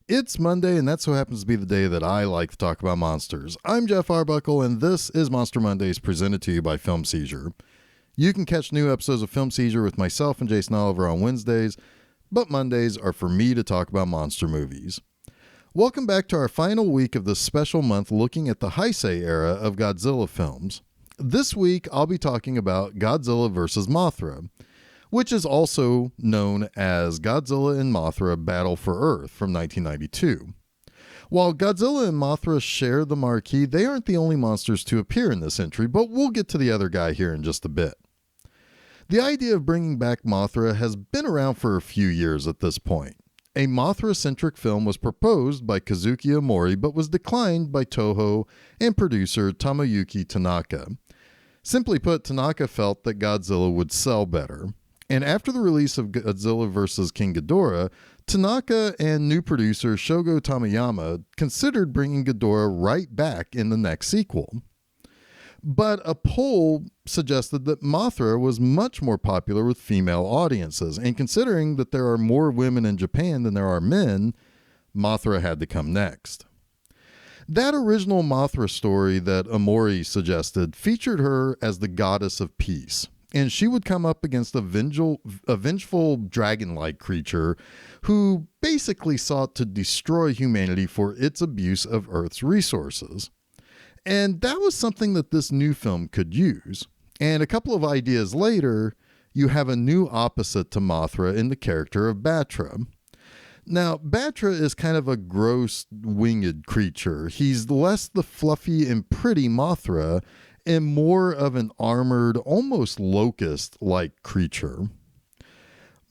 It's Monday, and that so happens to be the day that I like to talk about monsters. I'm Geoff Arbuckle, and this is Monster Mondays presented to you by Film Seizure. You can catch new episodes of Film Seizure with myself and Jason Oliver on Wednesdays, but Mondays are for me to talk about monster movies. Welcome back to our final week of this special month looking at the Heisei era of Godzilla films. This week, I'll be talking about Godzilla vs. Mothra, which is also known as Godzilla and Mothra Battle for Earth from 1992. While Godzilla and Mothra share the marquee, they aren't the only monsters to appear in this entry, but we'll get to the other guy here in just a bit. The idea of bringing back Mothra has been around for a few years at this point. A Mothra-centric film was proposed by Kazuki Omori, but was declined by Toho and producer Tomoyuki Tanaka. Simply put, Tanaka felt that Godzilla would sell better. And after the release of Godzilla vs. King Ghidorah, Tanaka and new producer Shogo Tomiyama considered bringing Ghidorah right back in the next sequel. But a poll suggested that Mothra was much more popular with female audiences, and considering that there are more women in Japan than there are men, Mothra had to come next. That original Mothra story that Omori suggested featured her as the goddess of peace. And she would come up against a vengeful dragon-like creature who basically sought to destroy humanity for its abuse of Earth's resources. And that was something that this new film could use. And a couple of ideas later, you have a new opposite to Mothra in the character of Batra. Now, Batra is kind of a gross, winged creature. He's less the fluffy and pretty Mothra, and more of an armored, almost locust-like creature.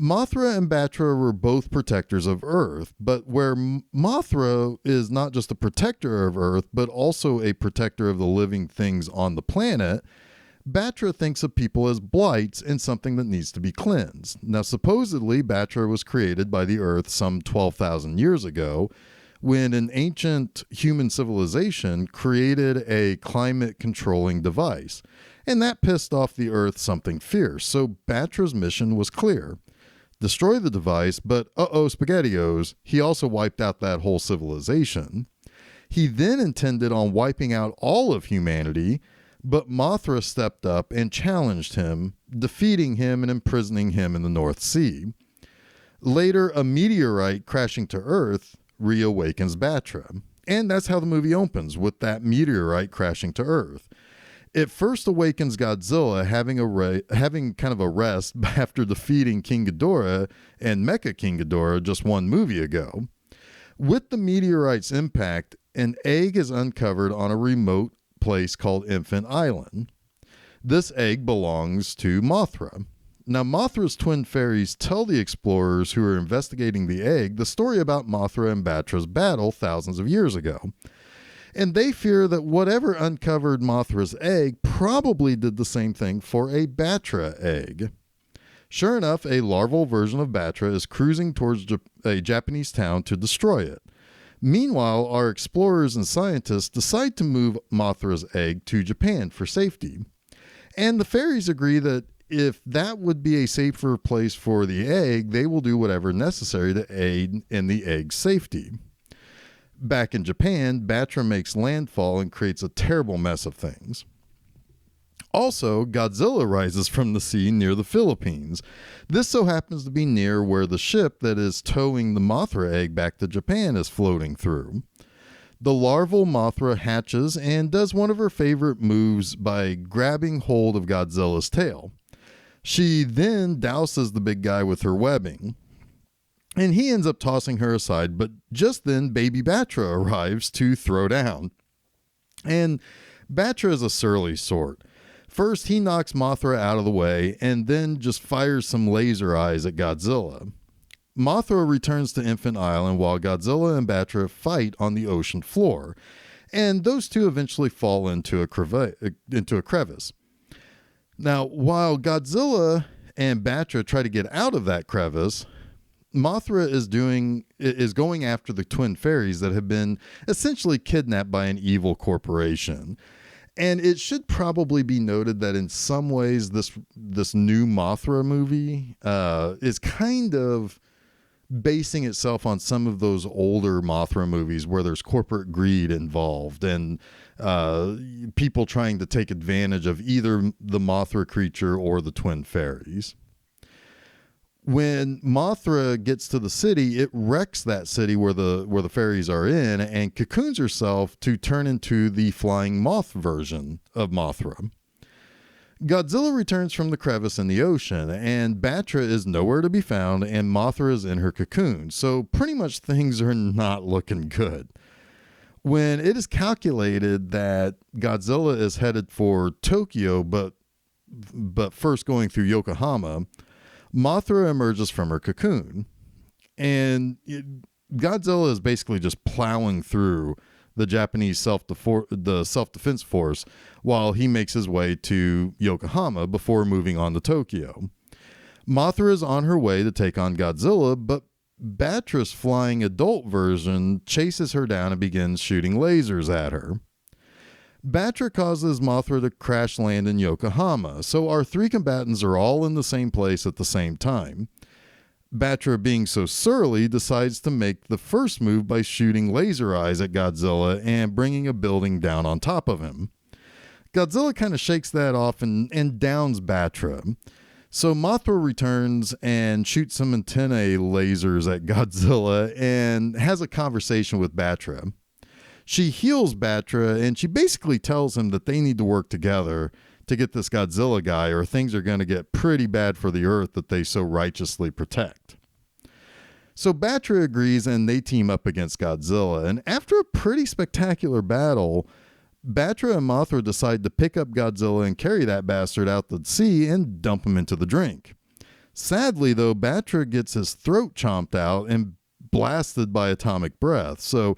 Mothra and Batra were both protectors of Earth, but where Mothra is not just a protector of Earth, but also a protector of the living things on the planet, Batra thinks of people as blights and something that needs to be cleansed. Now, supposedly, Batra was created by the Earth some 12,000 years ago, when an ancient human civilization created a climate-controlling device. And that pissed off the Earth something fierce, so Batra's mission was clear. Destroy the device, but SpaghettiOs, he also wiped out that whole civilization. He then intended on wiping out all of humanity, but Mothra stepped up and challenged him, defeating him and imprisoning him in the North Sea. Later, a meteorite crashing to Earth reawakens Batra. And that's how the movie opens, with that meteorite crashing to Earth. It first awakens Godzilla having kind of a rest after defeating King Ghidorah and Mecha King Ghidorah just one movie ago. With the meteorite's impact, an egg is uncovered on a remote place called Infant Island. This egg belongs to Mothra. Now, Mothra's twin fairies tell the explorers who are investigating the egg the story about Mothra and Batra's battle thousands of years ago. And they fear that whatever uncovered Mothra's egg probably did the same thing for a Batra egg. Sure enough, a larval version of Batra is cruising towards a Japanese town to destroy it. Meanwhile, our explorers and scientists decide to move Mothra's egg to Japan for safety. And the fairies agree that if that would be a safer place for the egg, they will do whatever necessary to aid in the egg's safety. Back in Japan, Batra makes landfall and creates a terrible mess of things. Also, Godzilla rises from the sea near the Philippines. This so happens to be near where the ship that is towing the Mothra egg back to Japan is floating through. The larval Mothra hatches and does one of her favorite moves by grabbing hold of Godzilla's tail. She then douses the big guy with her webbing, and he ends up tossing her aside, but just then baby Batra arrives to throw down. And Batra is a surly sort. First, he knocks Mothra out of the way, and then just fires some laser eyes at Godzilla. Mothra returns to Infant Island while Godzilla and Batra fight on the ocean floor, and those two eventually fall into a crevice. Now, while Godzilla and Batra try to get out of that crevice, Mothra is going after the twin fairies that have been essentially kidnapped by an evil corporation. And it should probably be noted that in some ways this new Mothra movie is kind of basing itself on some of those older Mothra movies where there's corporate greed involved and people trying to take advantage of either the Mothra creature or the twin fairies. When Mothra gets to the city, it wrecks that city where the fairies are in and cocoons herself to turn into the flying moth version of Mothra. Godzilla returns from the crevice in the ocean, and Batra is nowhere to be found, and Mothra is in her cocoon, so pretty much things are not looking good. When it is calculated that Godzilla is headed for Tokyo, but first going through Yokohama, Mothra emerges from her cocoon, and Godzilla is basically just plowing through the Japanese self-defense force while he makes his way to Yokohama before moving on to Tokyo. Mothra is on her way to take on Godzilla, but Batra's flying adult version chases her down and begins shooting lasers at her. Batra causes Mothra to crash land in Yokohama, so our three combatants are all in the same place at the same time. Batra, being so surly, decides to make the first move by shooting laser eyes at Godzilla and bringing a building down on top of him. Godzilla kind of shakes that off and downs Batra. So Mothra returns and shoots some antennae lasers at Godzilla and has a conversation with Batra. She heals Batra and she basically tells him that they need to work together to get this Godzilla guy, or things are going to get pretty bad for the Earth that they so righteously protect. So Batra agrees and they team up against Godzilla, and after a pretty spectacular battle, Batra and Mothra decide to pick up Godzilla and carry that bastard out to sea and dump him into the drink. Sadly, though, Batra gets his throat chomped out and blasted by atomic breath, so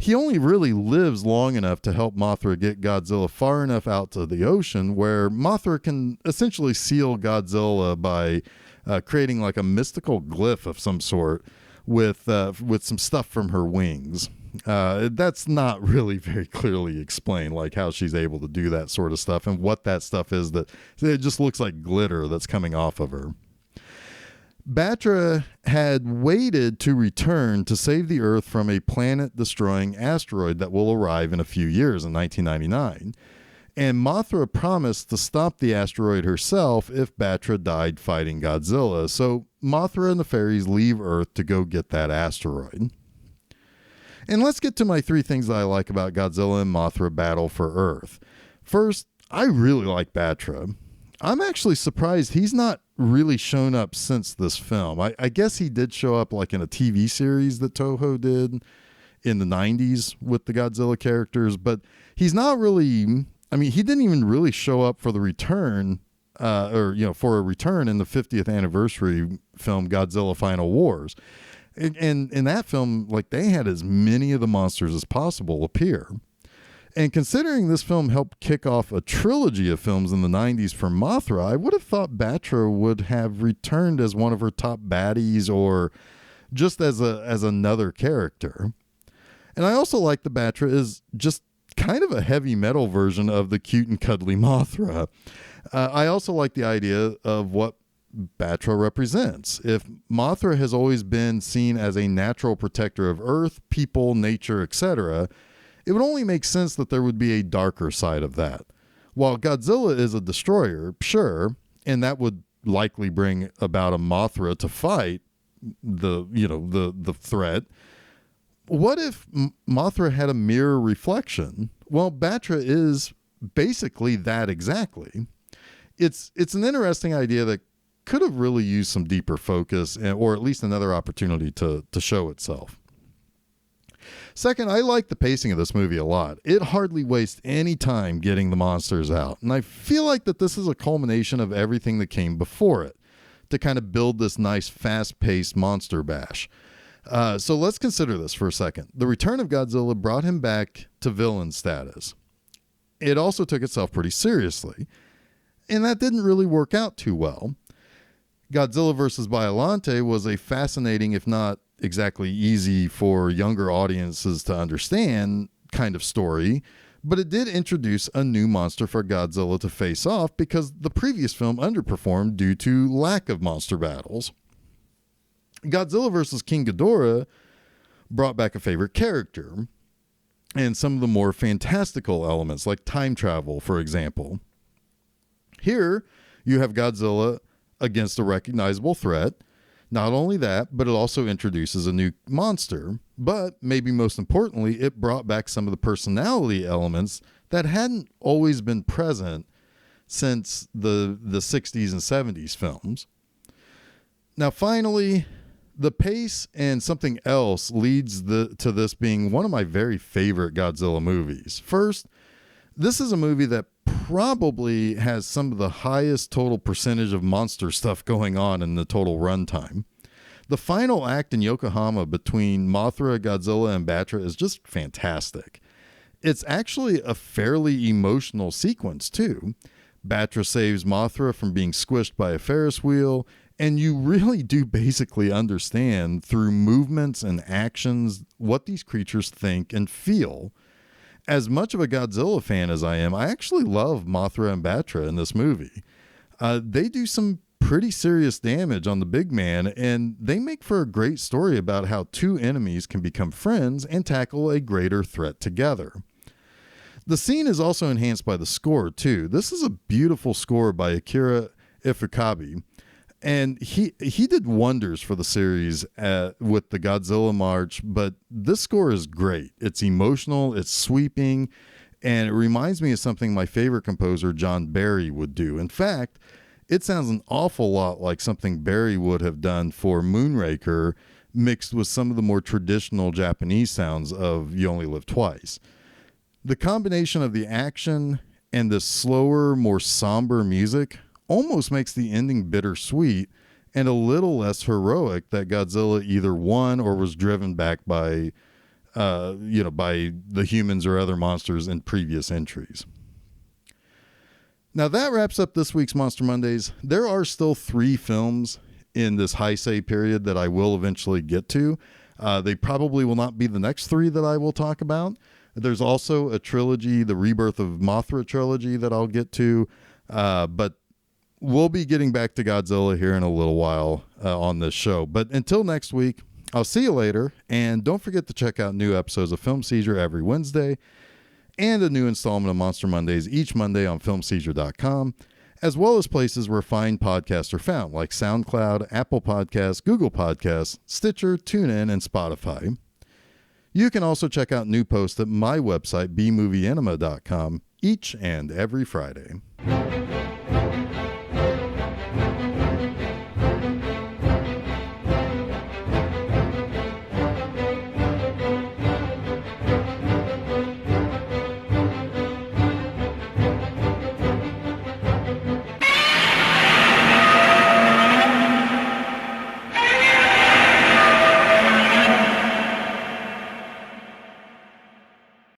he only really lives long enough to help Mothra get Godzilla far enough out to the ocean where Mothra can essentially seal Godzilla by creating like a mystical glyph of some sort with some stuff from her wings. That's not really very clearly explained, like how she's able to do that sort of stuff and what that stuff is. That it just looks like glitter that's coming off of her. Batra had waited to return to save the Earth from a planet-destroying asteroid that will arrive in a few years in 1999. And Mothra promised to stop the asteroid herself if Batra died fighting Godzilla. So Mothra and the fairies leave Earth to go get that asteroid. And let's get to my three things that I like about Godzilla and Mothra battle for Earth. First, I really like Batra. I'm actually surprised he's not really shown up since this film. I guess he did show up like in a TV series that Toho did in the 90s with the Godzilla characters, but he's not really, I mean, he didn't even really show up for the return, for a return in the 50th anniversary film Godzilla Final Wars. And in that film, like, they had as many of the monsters as possible appear. And considering this film helped kick off a trilogy of films in the 90s for Mothra, I would have thought Batra would have returned as one of her top baddies or just as another character. And I also like that Batra is just kind of a heavy metal version of the cute and cuddly Mothra. I also like the idea of what Batra represents. If Mothra has always been seen as a natural protector of Earth, people, nature, etc., it would only make sense that there would be a darker side of that. While Godzilla is a destroyer, sure, and that would likely bring about a Mothra to fight the threat. What if Mothra had a mirror reflection? Well, Batra is basically that exactly. It's an interesting idea that could have really used some deeper focus or at least another opportunity to show itself. Second, I like the pacing of this movie a lot. It hardly wastes any time getting the monsters out, and I feel like that this is a culmination of everything that came before it to kind of build this nice fast-paced monster bash. So let's consider this for a second. The return of Godzilla brought him back to villain status. It also took itself pretty seriously, and that didn't really work out too well. Godzilla vs. Biollante was a fascinating, if not exactly easy for younger audiences to understand kind of story, but it did introduce a new monster for Godzilla to face off because the previous film underperformed due to lack of monster battles. Godzilla vs. King Ghidorah brought back a favorite character and some of the more fantastical elements like time travel, for example. Here, you have Godzilla against a recognizable threat. Not only that, but it also introduces a new monster. But maybe most importantly, it brought back some of the personality elements that hadn't always been present since the 60s and 70s films. Now, finally, the pace and something else leads to this being one of my very favorite Godzilla movies. First, this is a movie that probably has some of the highest total percentage of monster stuff going on in the total runtime. The final act in Yokohama between Mothra, Godzilla, and Batra is just fantastic. It's actually a fairly emotional sequence, too. Batra saves Mothra from being squished by a Ferris wheel, and you really do basically understand through movements and actions what these creatures think and feel. As much of a Godzilla fan as I am, I actually love Mothra and Batra in this movie. They do some pretty serious damage on the big man, and they make for a great story about how two enemies can become friends and tackle a greater threat together. The scene is also enhanced by the score, too. This is a beautiful score by Akira Ifukube, and he did wonders for the series with the Godzilla March, but this score is great. It's emotional, it's sweeping, and it reminds me of something my favorite composer, John Barry, would do. In fact, it sounds an awful lot like something Barry would have done for Moonraker, mixed with some of the more traditional Japanese sounds of You Only Live Twice. The combination of the action and the slower, more somber music almost makes the ending bittersweet and a little less heroic that Godzilla either won or was driven back by the humans or other monsters in previous entries. Now that wraps up this week's Monster Mondays. There are still 3 films in this Heisei period that I will eventually get to. They probably will not be the next 3 that I will talk about. There's also a trilogy, the Rebirth of Mothra trilogy, that I'll get to. But we'll be getting back to Godzilla here in a little while on this show. But until next week, I'll see you later. And don't forget to check out new episodes of Film Seizure every Wednesday and a new installment of Monster Mondays each Monday on filmseizure.com, as well as places where fine podcasts are found, like SoundCloud, Apple Podcasts, Google Podcasts, Stitcher, TuneIn, and Spotify. You can also check out new posts at my website, bmovieenema.com, each and every Friday.